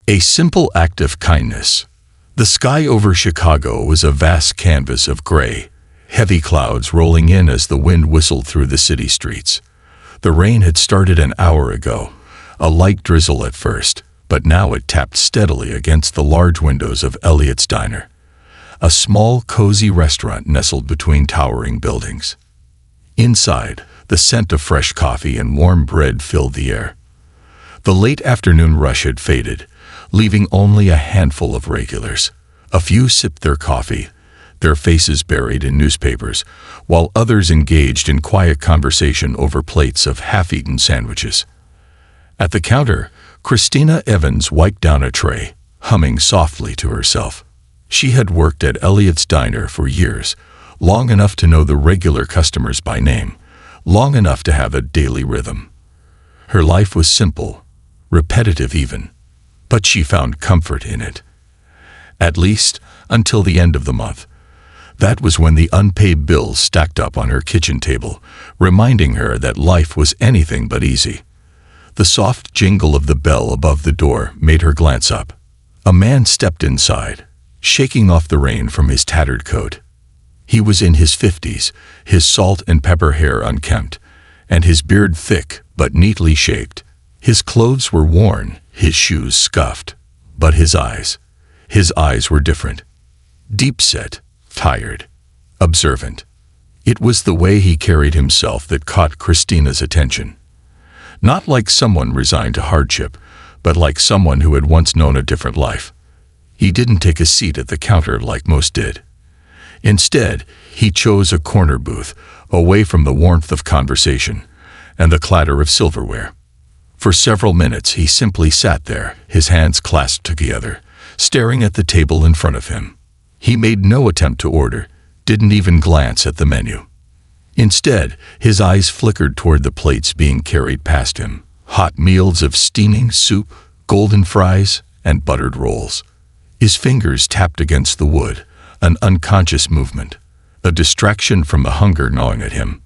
A simple act of kindness. The sky over Chicago was a vast canvas of gray, heavy clouds rolling in as the wind whistled through the city streets. The rain had started an hour ago, a light drizzle at first, but now it tapped steadily against the large windows of Elliot's Diner, a small, cozy restaurant nestled between towering buildings. Inside, the scent of fresh coffee and warm bread filled the air. The late afternoon rush had faded, leaving only a handful of regulars. A few sipped their coffee, their faces buried in newspapers, while others engaged in quiet conversation over plates of half-eaten sandwiches. At the counter, Christina Evans wiped down a tray, humming softly to herself. She had worked at Elliot's Diner for years, long enough to know the regular customers by name, long enough to have a daily rhythm. Her life was simple, repetitive even, but she found comfort in it. At least until the end of the month. That was when the unpaid bills stacked up on her kitchen table, reminding her that life was anything but easy. The soft jingle of the bell above the door made her glance up. A man stepped inside, shaking off the rain from his tattered coat. He was in his 50s, his salt and pepper hair unkempt, and his beard thick but neatly shaped. His clothes were worn, his shoes scuffed, but his eyes were different. Deep-set, tired, observant. It was the way he carried himself that caught Christina's attention. Not like someone resigned to hardship, but like someone who had once known a different life. He didn't take a seat at the counter like most did. Instead, he chose a corner booth, away from the warmth of conversation and the clatter of silverware. For several minutes he simply sat there, his hands clasped together, staring at the table in front of him. He made no attempt to order, didn't even glance at the menu. Instead, his eyes flickered toward the plates being carried past him, hot meals of steaming soup, golden fries, and buttered rolls. His fingers tapped against the wood, an unconscious movement, a distraction from the hunger gnawing at him.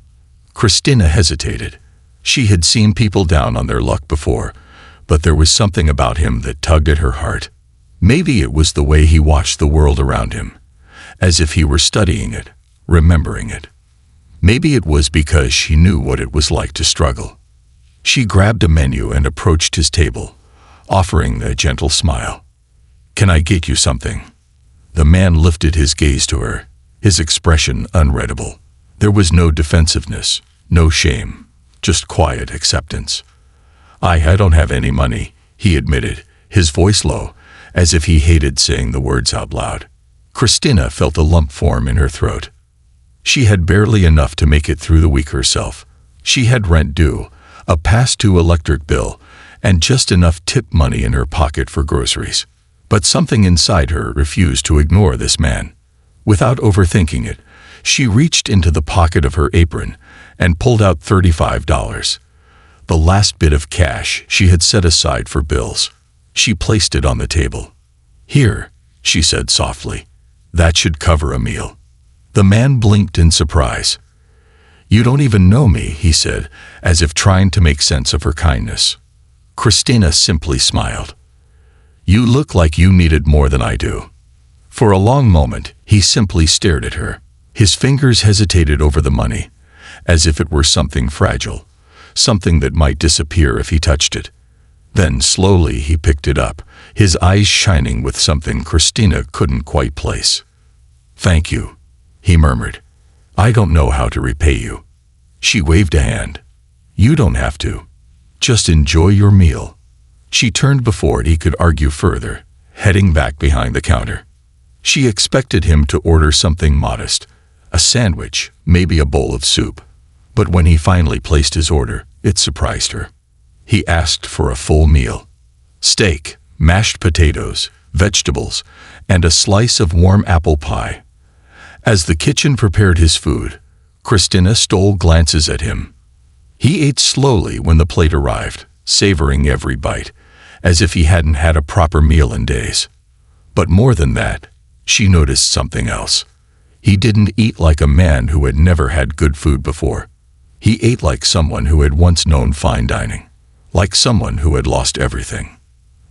Christina hesitated. She had seen people down on their luck before, but there was something about him that tugged at her heart. Maybe it was the way he watched the world around him, as if he were studying it, remembering it. Maybe it was because she knew what it was like to struggle. She grabbed a menu and approached his table, offering a gentle smile. "Can I get you something?" The man lifted his gaze to her, his expression unreadable. There was no defensiveness, no shame, just quiet acceptance. I don't have any money," he admitted, his voice low, as if he hated saying the words out loud. Christina felt a lump form in her throat. She had barely enough to make it through the week herself. She had rent due, a past-due electric bill, and just enough tip money in her pocket for groceries. But something inside her refused to ignore this man. Without overthinking it, she reached into the pocket of her apron and pulled out $35, the last bit of cash she had set aside for bills. She placed it on the table. "Here," she said softly. "That should cover a meal." The man blinked in surprise. "You don't even know me," he said, as if trying to make sense of her kindness. Christina simply smiled. "You look like you needed more than I do." For a long moment, he simply stared at her. His fingers hesitated over the money, as if it were something fragile, something that might disappear if he touched it. Then slowly he picked it up, his eyes shining with something Christina couldn't quite place. "Thank you," he murmured. "I don't know how to repay you." She waved a hand. "You don't have to. Just enjoy your meal." She turned before he could argue further, heading back behind the counter. She expected him to order something modest, a sandwich, maybe a bowl of soup. But when he finally placed his order, it surprised her. He asked for a full meal. Steak, mashed potatoes, vegetables, and a slice of warm apple pie. As the kitchen prepared his food, Christina stole glances at him. He ate slowly when the plate arrived, savoring every bite, as if he hadn't had a proper meal in days. But more than that, she noticed something else. He didn't eat like a man who had never had good food before. He ate like someone who had once known fine dining, like someone who had lost everything.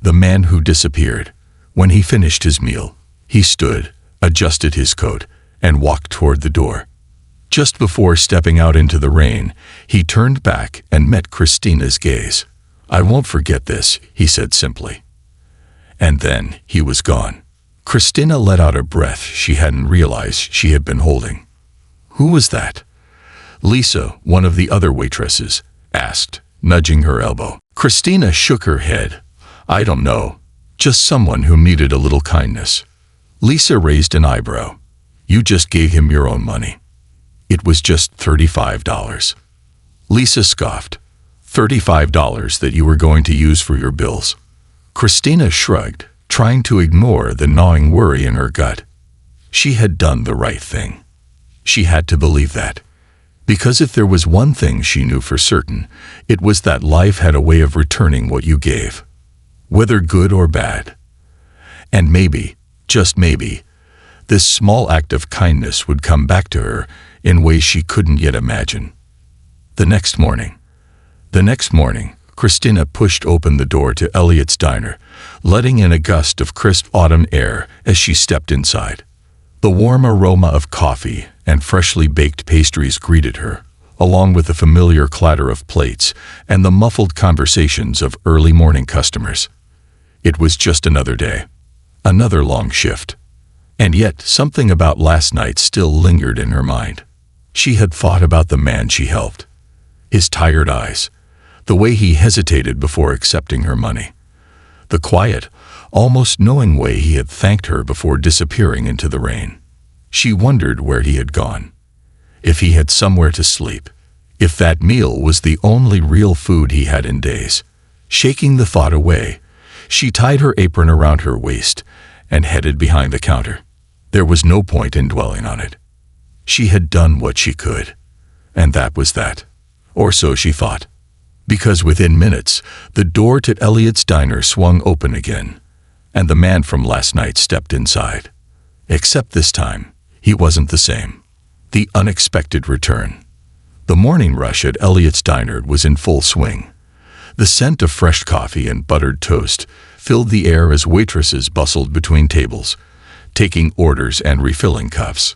The man who disappeared. When he finished his meal, he stood, adjusted his coat, and walked toward the door. Just before stepping out into the rain, he turned back and met Christina's gaze. "I won't forget this," he said simply. And then he was gone. Christina let out a breath she hadn't realized she had been holding. "Who was that?" Lisa, one of the other waitresses, asked, nudging her elbow. Christina shook her head. "I don't know. Just someone who needed a little kindness." Lisa raised an eyebrow. "You just gave him your own money." "It was just $35. Lisa scoffed. $35 that you were going to use for your bills?" Christina shrugged, trying to ignore the gnawing worry in her gut. She had done the right thing. She had to believe that. Because if there was one thing she knew for certain, it was that life had a way of returning what you gave, whether good or bad. And maybe, just maybe, this small act of kindness would come back to her in ways she couldn't yet imagine. The next morning, Christina pushed open the door to Elliot's diner, letting in a gust of crisp autumn air as she stepped inside. The warm aroma of coffee and freshly baked pastries greeted her, along with the familiar clatter of plates and the muffled conversations of early morning customers. It was just another day, another long shift. And yet something about last night still lingered in her mind. She had thought about the man she helped, his tired eyes, the way he hesitated before accepting her money, the quiet, almost knowing way he had thanked her before disappearing into the rain. She wondered where he had gone, if he had somewhere to sleep, if that meal was the only real food he had in days. Shaking the thought away, she tied her apron around her waist and headed behind the counter. There was no point in dwelling on it. She had done what she could, and that was that. Or so she thought. Because within minutes, the door to Elliot's diner swung open again, and the man from last night stepped inside. Except this time, he wasn't the same. The unexpected return. The morning rush at Elliot's diner was in full swing. The scent of fresh coffee and buttered toast filled the air as waitresses bustled between tables, taking orders and refilling cups.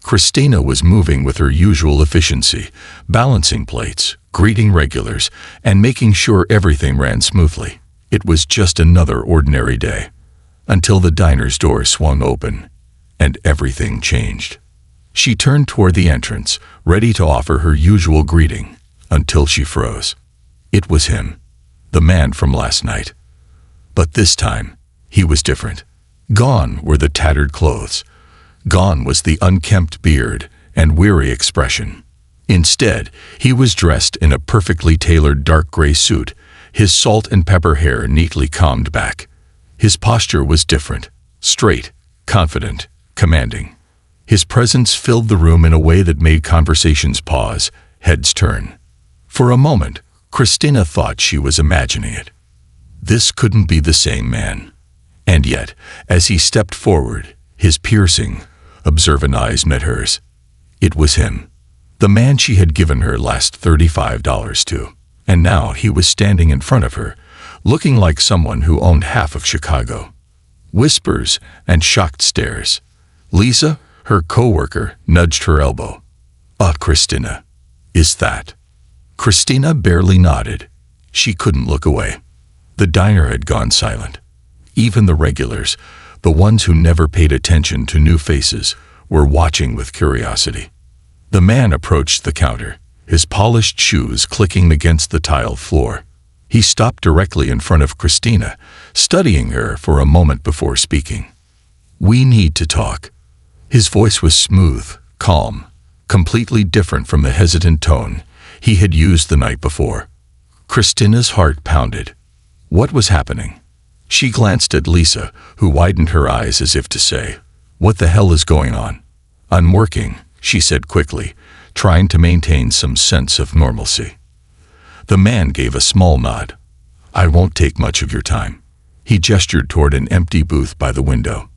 Christina was moving with her usual efficiency, balancing plates, greeting regulars, and making sure everything ran smoothly. It was just another ordinary day, until the diner's door swung open, and everything changed. She turned toward the entrance, ready to offer her usual greeting, until she froze. It was him, the man from last night. But this time, he was different. Gone were the tattered clothes. Gone was the unkempt beard and weary expression. Instead, he was dressed in a perfectly tailored dark gray suit, his salt and pepper hair neatly combed back. His posture was different, straight, confident, commanding. His presence filled the room in a way that made conversations pause, heads turn. For a moment, Christina thought she was imagining it. This couldn't be the same man. And yet, as he stepped forward, his piercing, observant eyes met hers. It was him, the man she had given her last $35 to. And now he was standing in front of her, looking like someone who owned half of Chicago. Whispers and shocked stares. Lisa, her co-worker, nudged her elbow. Christina, is that?" Christina barely nodded. She couldn't look away. The diner had gone silent. Even the regulars, the ones who never paid attention to new faces, were watching with curiosity. The man approached the counter, his polished shoes clicking against the tiled floor. He stopped directly in front of Christina, studying her for a moment before speaking. "We need to talk." His voice was smooth, calm, completely different from the hesitant tone he had used the night before. Christina's heart pounded. What was happening? She glanced at Lisa, who widened her eyes as if to say, "What the hell is going on?" "I'm working," she said quickly, trying to maintain some sense of normalcy. The man gave a small nod. "I won't take much of your time." He gestured toward an empty booth by the window.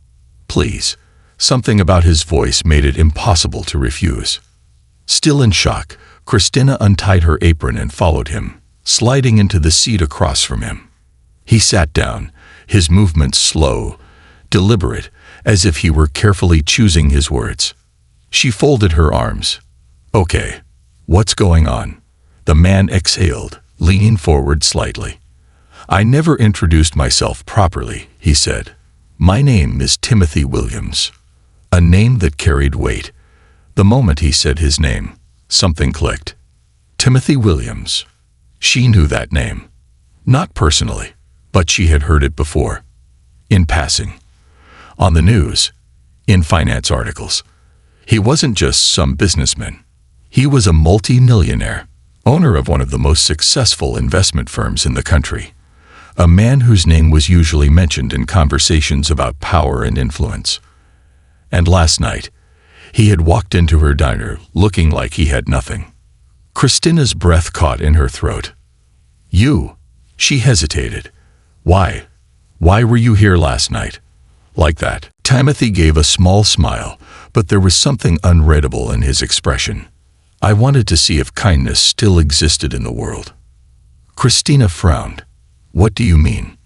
"Please." Something about his voice made it impossible to refuse. Still in shock, Christina untied her apron and followed him, sliding into the seat across from him. He sat down, his movements slow, deliberate, as if he were carefully choosing his words. She folded her arms. "Okay, what's going on?" The man exhaled, leaning forward slightly. "I never introduced myself properly," he said. "My name is Timothy Williams." A name that carried weight. The moment he said his name, something clicked. Timothy Williams. She knew that name. Not personally, but she had heard it before. In passing. On the news. In finance articles. He wasn't just some businessman. He was a multi-millionaire, owner of one of the most successful investment firms in the country. A man whose name was usually mentioned in conversations about power and influence. And last night, he had walked into her diner looking like he had nothing. Christina's breath caught in her throat. "You?" She hesitated. "Why? Why were you here last night?" Like that. Timothy gave a small smile, but there was something unreadable in his expression. "I wanted to see if kindness still existed in the world." Christina frowned. "What do you mean?"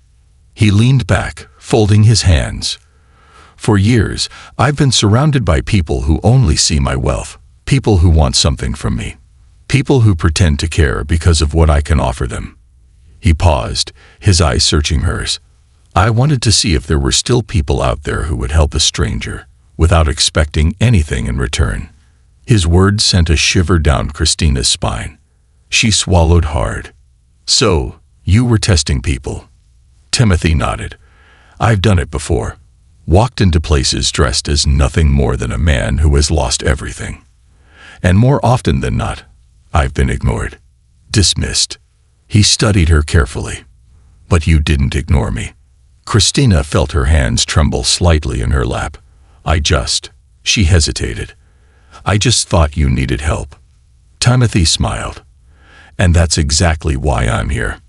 He leaned back, folding his hands. "For years, I've been surrounded by people who only see my wealth, people who want something from me, people who pretend to care because of what I can offer them." He paused, his eyes searching hers. "I wanted to see if there were still people out there who would help a stranger, without expecting anything in return." His words sent a shiver down Christina's spine. She swallowed hard. "So, you were testing people?" Timothy nodded. "I've done it before. Walked into places dressed as nothing more than a man who has lost everything. And more often than not, I've been ignored. Dismissed." He studied her carefully. "But you didn't ignore me." Christina felt her hands tremble slightly in her lap. She hesitated. "I just thought you needed help." Timothy smiled. "And that's exactly why I'm here."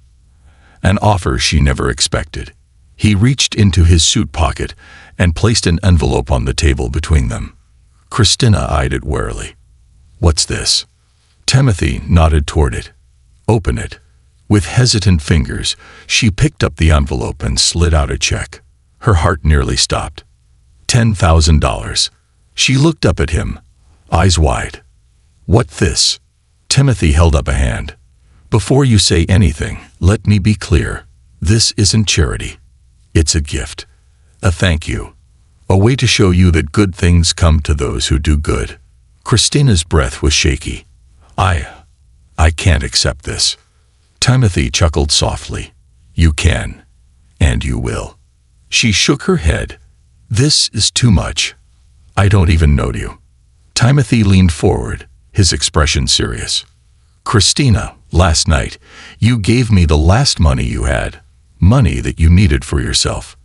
An offer she never expected. He reached into his suit pocket and placed an envelope on the table between them. Christina eyed it warily. "What's this?" Timothy nodded toward it. "Open it." With hesitant fingers, she picked up the envelope and slid out a check. Her heart nearly stopped. $10,000. She looked up at him, eyes wide. "What this?" Timothy held up a hand. "Before you say anything, let me be clear. This isn't charity. It's a gift. A thank you. A way to show you that good things come to those who do good." Christina's breath was shaky. I can't accept this." Timothy chuckled softly. "You can. And you will." She shook her head. "This is too much. I don't even know you." Timothy leaned forward, his expression serious. "Christina, last night, you gave me the last money you had, money that you needed for yourself.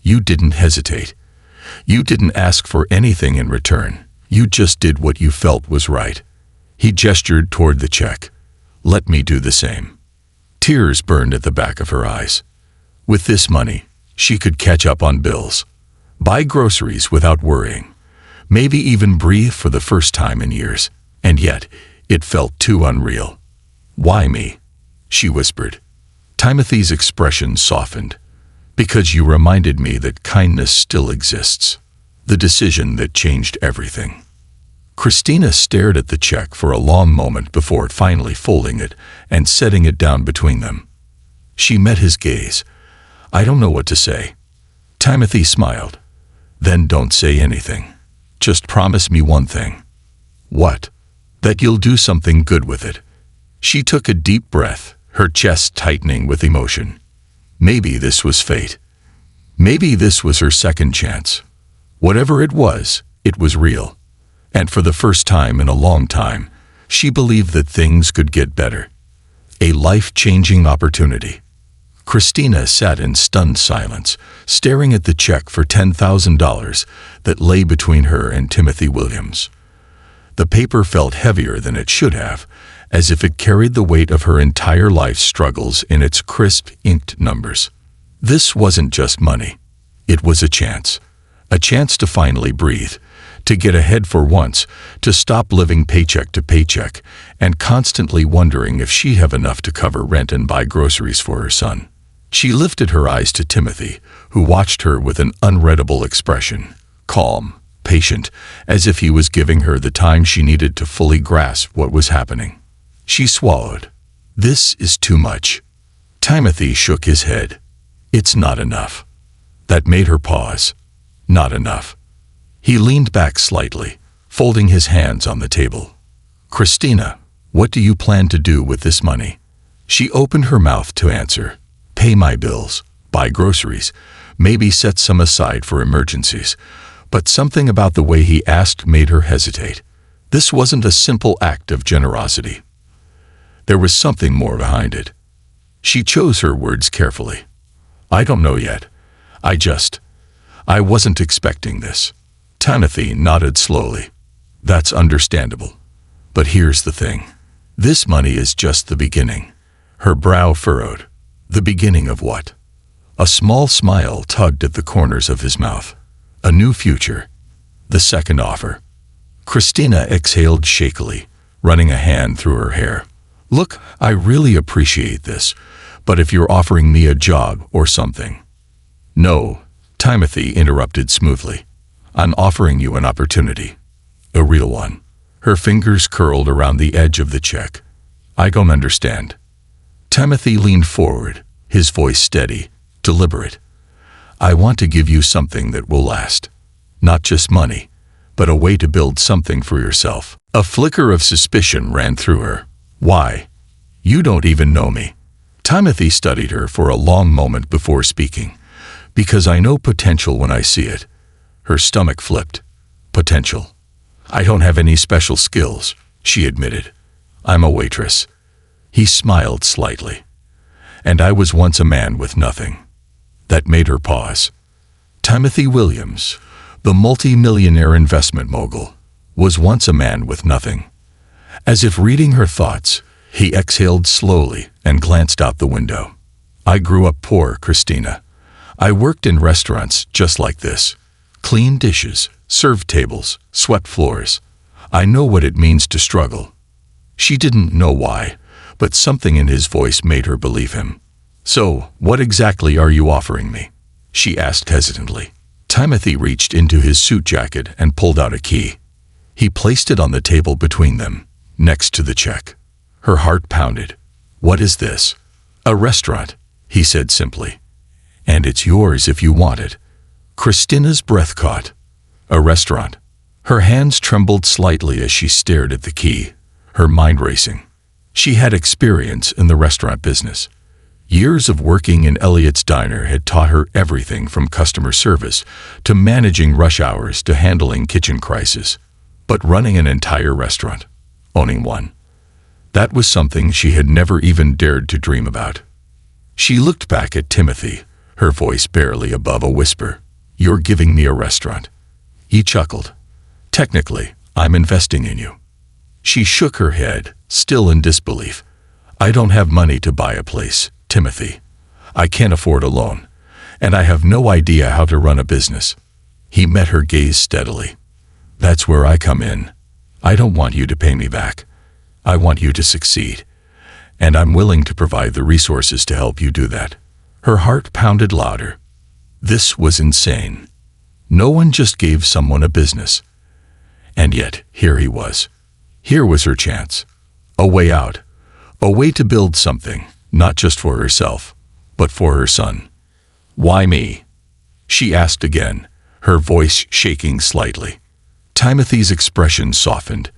You didn't hesitate. You didn't ask for anything in return. You just did what you felt was right." He gestured toward the check. "Let me do the same." Tears burned at the back of her eyes. With this money, she could catch up on bills, buy groceries without worrying, maybe even breathe for the first time in years, and yet it felt too unreal. "Why me?" she whispered. Timothy's expression softened. "Because you reminded me that kindness still exists." The decision that changed everything. Christina stared at the check for a long moment before finally folding it and setting it down between them. She met his gaze. "I don't know what to say." Timothy smiled. "Then don't say anything. Just promise me one thing." "What?" "That you'll do something good with it." She took a deep breath, her chest tightening with emotion. Maybe this was fate. Maybe this was her second chance. Whatever it was real. And for the first time in a long time, she believed that things could get better. A life-changing opportunity. Christina sat in stunned silence, staring at the check for $10,000 that lay between her and Timothy Williams. The paper felt heavier than it should have, as if it carried the weight of her entire life's struggles in its crisp, inked numbers. This wasn't just money. It was a chance to finally breathe, to get ahead for once, to stop living paycheck to paycheck and constantly wondering if she'd have enough to cover rent and buy groceries for her son. She lifted her eyes to Timothy, who watched her with an unreadable expression, calm, patient, as if he was giving her the time she needed to fully grasp what was happening. She swallowed. "This is too much." Timothy shook his head. "It's not enough." That made her pause. Not enough. He leaned back slightly, folding his hands on the table. "Christina, what do you plan to do with this money?" She opened her mouth to answer. "Pay my bills, buy groceries, maybe set some aside for emergencies." But something about the way he asked made her hesitate. This wasn't a simple act of generosity. There was something more behind it. She chose her words carefully. "I don't know yet. I wasn't expecting this." Timothy nodded slowly. "That's understandable. But here's the thing. This money is just the beginning." Her brow furrowed. The beginning of what? A small smile tugged at the corners of his mouth. A new future. The second offer. Christina exhaled shakily, running a hand through her hair. "Look, I really appreciate this, but if you're offering me a job or something—" "No," Timothy interrupted smoothly. "I'm offering you an opportunity. A real one." Her fingers curled around the edge of the check. "I don't understand." Timothy leaned forward, his voice steady, deliberate. "I want to give you something that will last. Not just money, but a way to build something for yourself." A flicker of suspicion ran through her. "Why? You don't even know me." Timothy studied her for a long moment before speaking. "Because I know potential when I see it." Her stomach flipped. "Potential? I don't have any special skills," she admitted. "I'm a waitress." He smiled slightly. "And I was once a man with nothing." That made her pause. Timothy Williams, the multi-millionaire investment mogul, was once a man with nothing. As if reading her thoughts, he exhaled slowly and glanced out the window. "I grew up poor, Christina. I worked in restaurants just like this. Cleaned dishes, served tables, swept floors. I know what it means to struggle." She didn't know why, but something in his voice made her believe him. "So, what exactly are you offering me?" she asked hesitantly. Timothy reached into his suit jacket and pulled out a key. He placed it on the table between them, next to the check. Her heart pounded. "What is this?" "A restaurant," he said simply. "And it's yours if you want it." Christina's breath caught. A restaurant. Her hands trembled slightly as she stared at the key, her mind racing. She had experience in the restaurant business. Years of working in Elliot's Diner had taught her everything from customer service to managing rush hours to handling kitchen crises. But running an entire restaurant, owning one, that was something she had never even dared to dream about. She looked back at Timothy, her voice barely above a whisper. "You're giving me a restaurant." He chuckled. "Technically, I'm investing in you." She shook her head, still in disbelief. "I don't have money to buy a place, Timothy. I can't afford a loan, and I have no idea how to run a business." He met her gaze steadily. "That's where I come in. I don't want you to pay me back. I want you to succeed, and I'm willing to provide the resources to help you do that." Her heart pounded louder. This was insane. No one just gave someone a business. And yet, here he was. Here was her chance. A way out. A way to build something, not just for herself, but for her son. "Why me?" she asked again, her voice shaking slightly. Timothy's expression softened.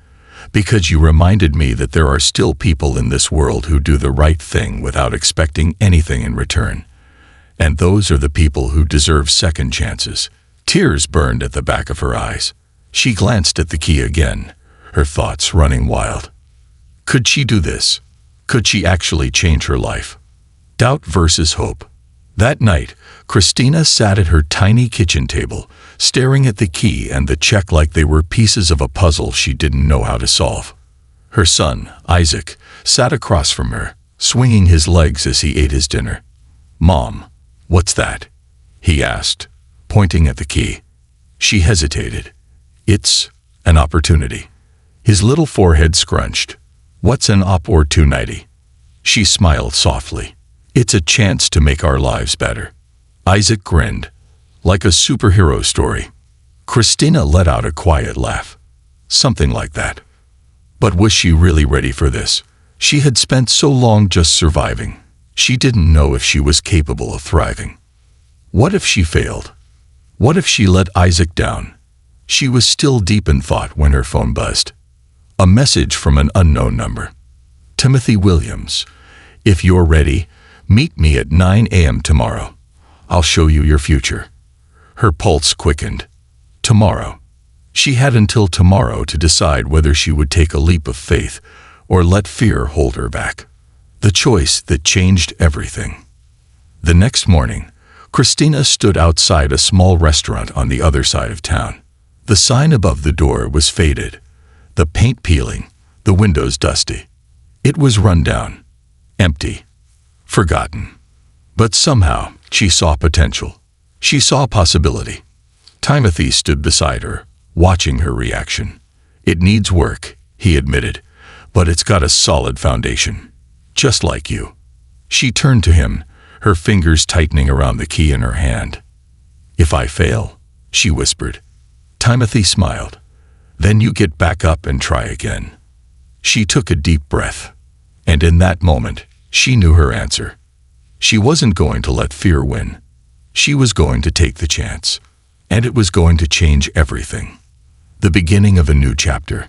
"Because you reminded me that there are still people in this world who do the right thing without expecting anything in return. And those are the people who deserve second chances." Tears burned at the back of her eyes. She glanced at the key again, her thoughts running wild. Could she do this? Could she actually change her life? Doubt versus hope. That night, Christina sat at her tiny kitchen table, staring at the key and the check like they were pieces of a puzzle she didn't know how to solve. Her son, Isaac, sat across from her, swinging his legs as he ate his dinner. "Mom, what's that?" he asked, pointing at the key. She hesitated. "It's an opportunity." His little forehead scrunched. "What's an opportunity?" She smiled softly. It's a chance to make our lives better." Isaac grinned, like a superhero story. Christina let out a quiet laugh. Something like that. But was she really ready for this? She had spent so long just surviving. She didn't know if she was capable of thriving. What if she failed? What if she let Isaac down? She was still deep in thought when her phone buzzed. A message from an unknown number. "Timothy Williams, if you're ready, meet me at 9 a.m. tomorrow. I'll show you your future." Her pulse quickened. Tomorrow. She had until tomorrow to decide whether she would take a leap of faith or let fear hold her back. The choice that changed everything. The next morning, Christina stood outside a small restaurant on the other side of town. The sign above the door was faded, the paint peeling, the windows dusty. It was run down, empty, forgotten. But somehow, she saw potential. She saw possibility. Timothy stood beside her, watching her reaction. "It needs work," he admitted, "but it's got a solid foundation. Just like you." She turned to him, her fingers tightening around the key in her hand. "If I fail," she whispered. Timothy smiled. "Then you get back up and try again." She took a deep breath. And in that moment, she knew her answer. She wasn't going to let fear win. She was going to take the chance. And it was going to change everything. The beginning of a new chapter.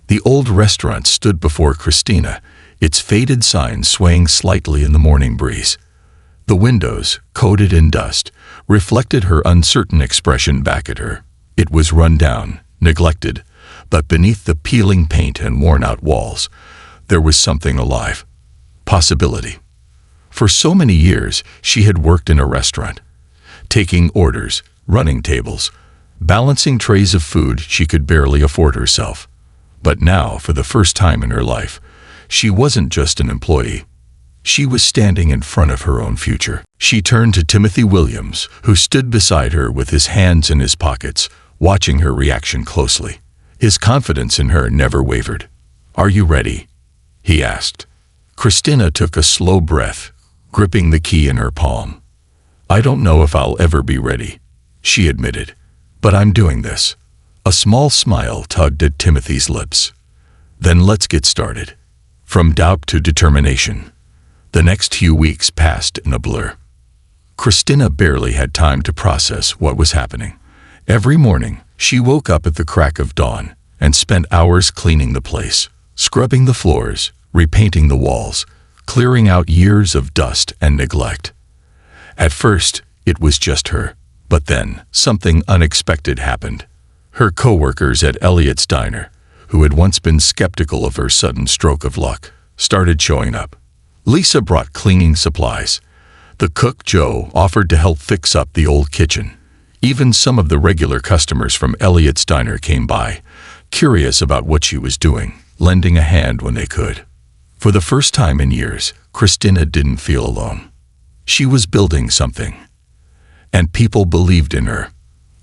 The old restaurant stood before Christina, its faded sign swaying slightly in the morning breeze. The windows, coated in dust, reflected her uncertain expression back at her. It was run down, neglected, but beneath the peeling paint and worn-out walls, there was something alive. Possibility. For so many years, she had worked in a restaurant, taking orders, running tables, balancing trays of food she could barely afford herself. But now, for the first time in her life, she wasn't just an employee. She was standing in front of her own future. She turned to Timothy Williams, who stood beside her with his hands in his pockets, watching her reaction closely. His confidence in her never wavered. "Are you ready?" he asked. Christina took a slow breath, gripping the key in her palm. "I don't know if I'll ever be ready," she admitted, "but I'm doing this." A small smile tugged at Timothy's lips. "Then let's get started." From doubt to determination. The next few weeks passed in a blur. Christina barely had time to process what was happening. Every morning, she woke up at the crack of dawn and spent hours cleaning the place, scrubbing the floors, repainting the walls, clearing out years of dust and neglect. At first, it was just her, but then something unexpected happened. Her co-workers at Elliot's Diner, who had once been skeptical of her sudden stroke of luck, started showing up. Lisa brought cleaning supplies. The cook, Joe, offered to help fix up the old kitchen. Even some of the regular customers from Elliot's Diner came by, curious about what she was doing, lending a hand when they could. For the first time in years, Christina didn't feel alone. She was building something. And people believed in her.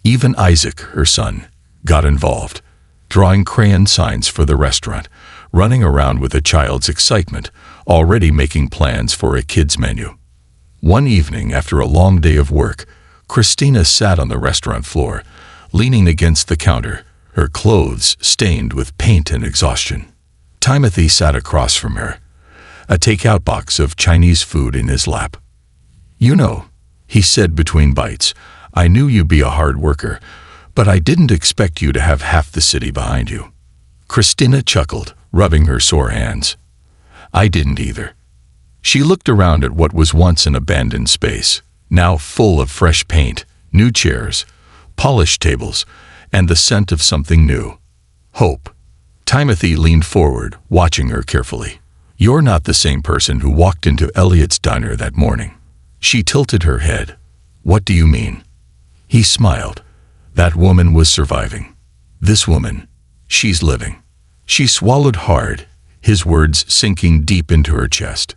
Even Isaac, her son, got involved, drawing crayon signs for the restaurant, running around with a child's excitement, already making plans for a kid's menu. One evening, after a long day of work, Christina sat on the restaurant floor, leaning against the counter, her clothes stained with paint and exhaustion. Timothy sat across from her, a takeout box of Chinese food in his lap. "You know," he said between bites, "I knew you'd be a hard worker, but I didn't expect you to have half the city behind you." Christina chuckled, rubbing her sore hands. "I didn't either." She looked around at what was once an abandoned space, now full of fresh paint, new chairs, polished tables, and the scent of something new. Hope. Timothy leaned forward, watching her carefully. "You're not the same person who walked into Elliot's Diner that morning." She tilted her head. "What do you mean?" He smiled. "That woman was surviving. This woman, she's living." She swallowed hard, his words sinking deep into her chest.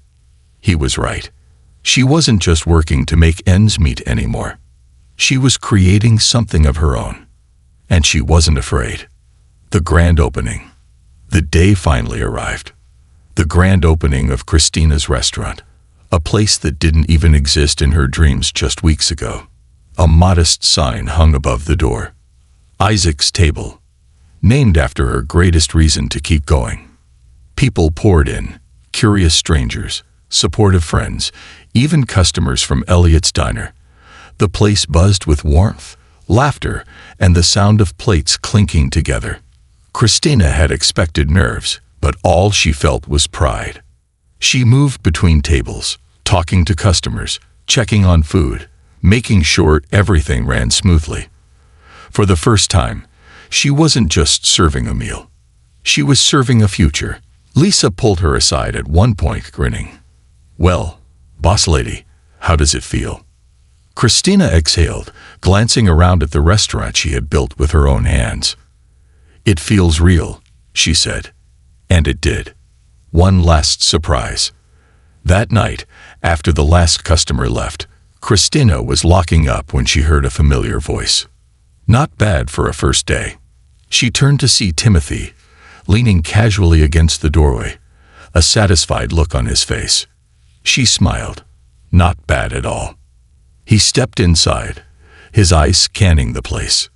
He was right. She wasn't just working to make ends meet anymore. She was creating something of her own. And she wasn't afraid. The grand opening. The day finally arrived. The grand opening of Christina's restaurant. a place that didn't even exist in her dreams just weeks ago. A modest sign hung above the door. Isaac's Table, named after her greatest reason to keep going. People poured in, curious strangers, supportive friends, even customers from Elliot's Diner. The place buzzed with warmth, laughter, and the sound of plates clinking together. Christina had expected nerves, but all she felt was pride. She moved between tables, talking to customers, checking on food, making sure everything ran smoothly. For the first time, she wasn't just serving a meal. She was serving a future. Lisa pulled her aside at one point, grinning. "Well, boss lady, how does it feel?" Christina exhaled, glancing around at the restaurant she had built with her own hands. "It feels real," she said. And it did. One last surprise. That night, after the last customer left, Christina was locking up when she heard a familiar voice. Not bad for a first day. She turned to see Timothy, leaning casually against the doorway, a satisfied look on his face. She smiled. Not bad at all. He stepped inside, his eyes scanning the place.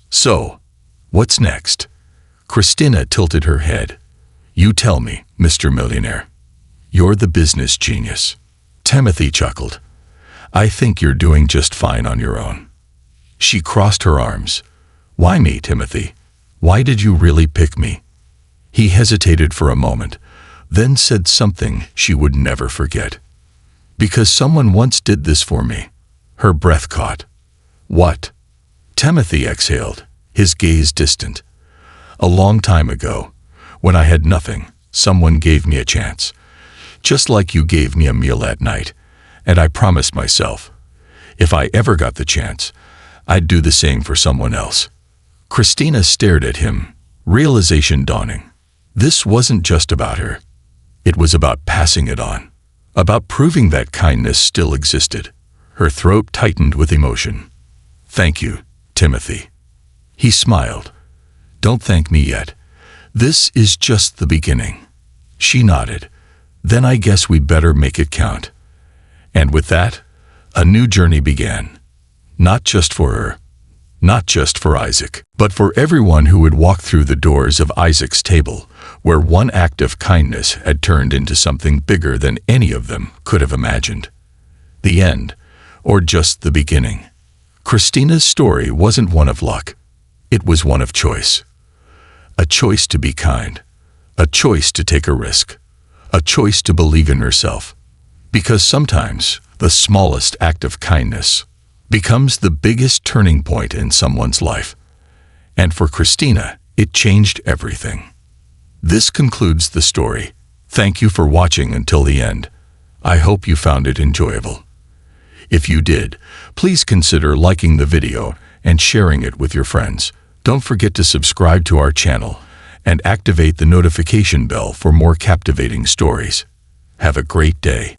"So, what's next?" Christina tilted her head. "You tell me, Mr. Millionaire. You're the business genius." Timothy chuckled. "I think you're doing just fine on your own." She crossed her arms. "Why me, Timothy? Why did you really pick me?" He hesitated for a moment, then said something she would never forget. "Because someone once did this for me." Her breath caught. "What?" Timothy exhaled, his gaze distant. "A long time ago, when I had nothing, someone gave me a chance. Just like you gave me a meal at night, and I promised myself, if I ever got the chance, I'd do the same for someone else." Christina stared at him, realization dawning. This wasn't just about her. It was about passing it on, about proving that kindness still existed. Her throat tightened with emotion. "Thank you, Timothy." He smiled. "Don't thank me yet. This is just the beginning." She nodded. "Then I guess we better make it count." And with that, a new journey began. Not just for her, not just for Isaac, but for everyone who would walk through the doors of Isaac's Table, where one act of kindness had turned into something bigger than any of them could have imagined. The end, or just the beginning. Christina's story wasn't one of luck. It was one of choice. A choice to be kind, a choice to take a risk, a choice to believe in herself. Because sometimes the smallest act of kindness becomes the biggest turning point in someone's life. And for Christina, it changed everything. This concludes the story. Thank you for watching until the end. I hope you found it enjoyable. If you did, please consider liking the video and sharing it with your friends. Don't forget to subscribe to our channel and activate the notification bell for more captivating stories. Have a great day.